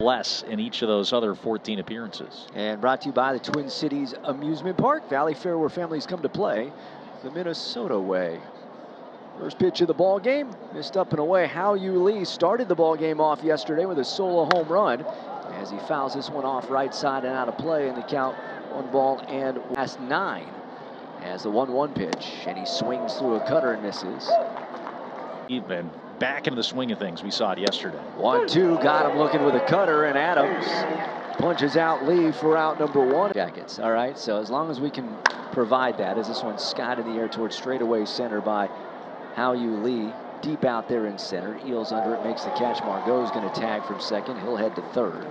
less in each of those other 14 appearances. And brought to you by the Twin Cities Amusement Park, Valley Fair, where families come to play the Minnesota way. First pitch of the ball game, missed up and away. Hao-Yu Lee started the ball game off yesterday with a solo home run as he fouls this one off right side and out of play in the count. 1 ball and last 9 as the 1-1 pitch, and he swings through a cutter and misses. Even back into the swing of things. We saw it yesterday. 1-2, got him looking with a cutter, and Adams punches out Lee for out number 1. Jackets. All right, so as long as we can provide that, as this one's skied in the air towards straightaway center by Hao-Yu Lee, deep out there in center. Eels under it, makes the catch. Margot's going to tag from second. He'll head to third.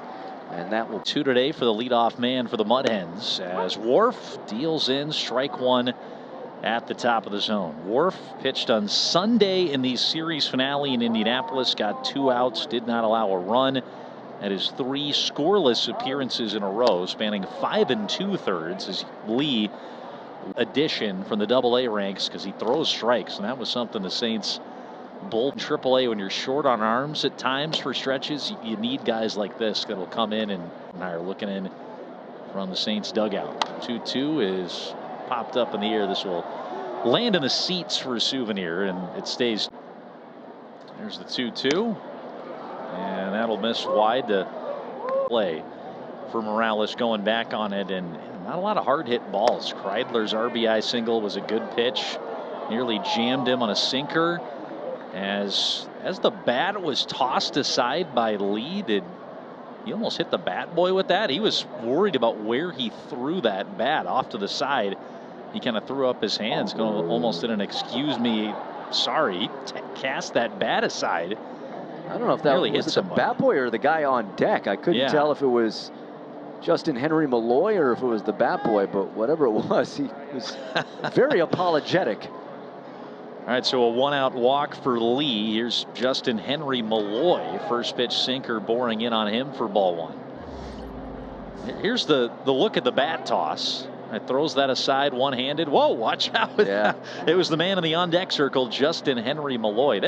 And that will 2 today for the leadoff man for the Mud Hens as Worf deals in strike 1 at the top of the zone. Worf pitched on Sunday in the series finale in Indianapolis, got 2 outs, did not allow a run. That is 3 scoreless appearances in a row, spanning 5 2/3 as Lee addition from the Double-A ranks because he throws strikes, and that was something the Saints bold in Triple-A. When you're short on arms at times for stretches, you need guys like this that'll come in and are looking in from the Saints dugout. 2-2 is popped up in the air. This will land in the seats for a souvenir, and it stays. There's the 2-2, and that'll miss wide to play for Morales going back on it, and not a lot of hard hit balls. Kreidler's RBI single was a good pitch, nearly jammed him on a sinker. As the bat was tossed aside by Lee, he almost hit the bat boy with that? He was worried about where he threw that bat off to the side. He kind of threw up his hands, going almost in an excuse me, sorry. He cast that bat aside. I don't know if that was the bat boy or the guy on deck. I couldn't tell if it was Justin Henry Malloy or if it was the bat boy, but whatever it was, he was very apologetic. All right, so a 1-out walk for Lee. Here's Justin Henry Malloy. First pitch sinker boring in on him for ball 1. Here's the look at the bat toss. It throws that aside one-handed. Whoa, watch out. Yeah. It was the man in the on-deck circle, Justin Henry Malloy.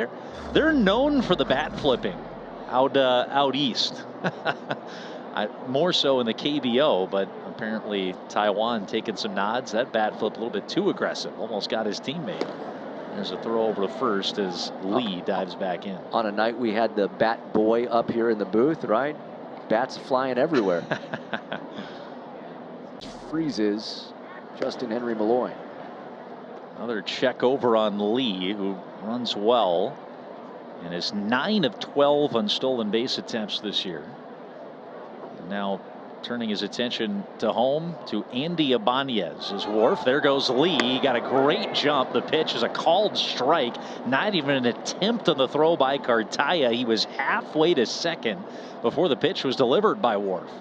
They're known for the bat flipping out east. More so in the KBO, but apparently Taiwan taking some nods. That bat flip a little bit too aggressive. Almost got his teammate. There's a throw over to first as Lee dives back in. On a night we had the bat boy up here in the booth, right? Bats flying everywhere. Freezes Justin Henry Malloy. Another check over on Lee, who runs well and is 9 of 12 on stolen base attempts this year. And now turning his attention to home to Andy Ibanez as Worf. There goes Lee. He got a great jump. The pitch is a called strike. Not even an attempt on the throw by Cartaya. He was halfway to second before the pitch was delivered by Worf.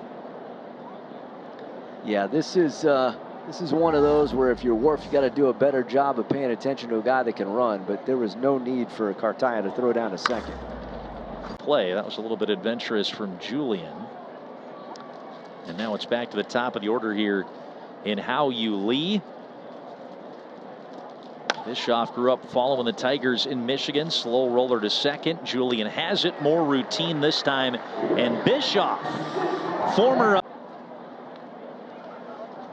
Yeah, this is one of those where if you're Worf, you got to do a better job of paying attention to a guy that can run. But there was no need for Cartaya to throw down to second. Play. That was a little bit adventurous from Julian. And now it's back to the top of the order here in Hao-Yu Lee. Bischoff grew up following the Tigers in Michigan. Slow roller to second. Julian has it. More routine this time. And Bischoff, former.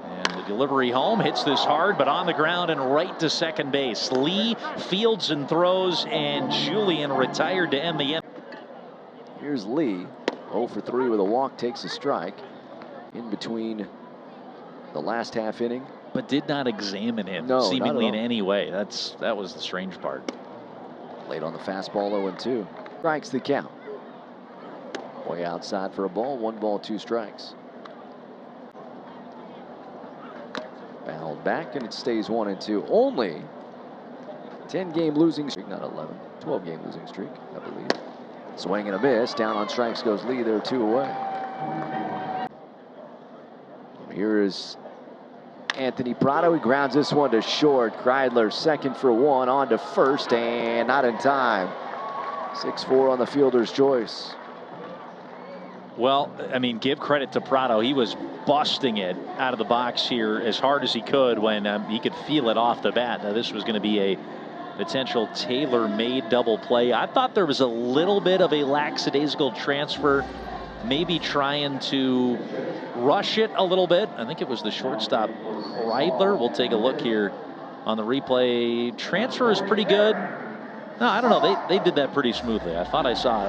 And the delivery home hits this hard, but on the ground and right to second base. Lee fields and throws, and Julian retired to end the inning. Here's Lee. 0 for 3 with a walk, takes a strike. In between the last half inning, but did not examine him seemingly in any way. That was the strange part. Late on the fastball, 0-2. Strikes the count. Way outside for a ball. 1 ball, 2 strikes. Fouled back, and it stays 1-2. Only 10-game losing streak, not 11. 12-game losing streak, I believe. Swing and a miss. Down on strikes goes Lee. They're 2 away. Here is Anthony Prado. He grounds this one to short. Kreidler second for 1, on to first, and not in time. 6-4 on the fielder's choice. Well, I mean, give credit to Prado. He was busting it out of the box here as hard as he could when he could feel it off the bat. Now, this was going to be a potential tailor-made double play. I thought there was a little bit of a lackadaisical transfer maybe trying to rush it a little bit. I think it was the shortstop, Reidler. We'll take a look here on the replay. Transfer is pretty good. No, I don't know. They did that pretty smoothly. I thought I saw it.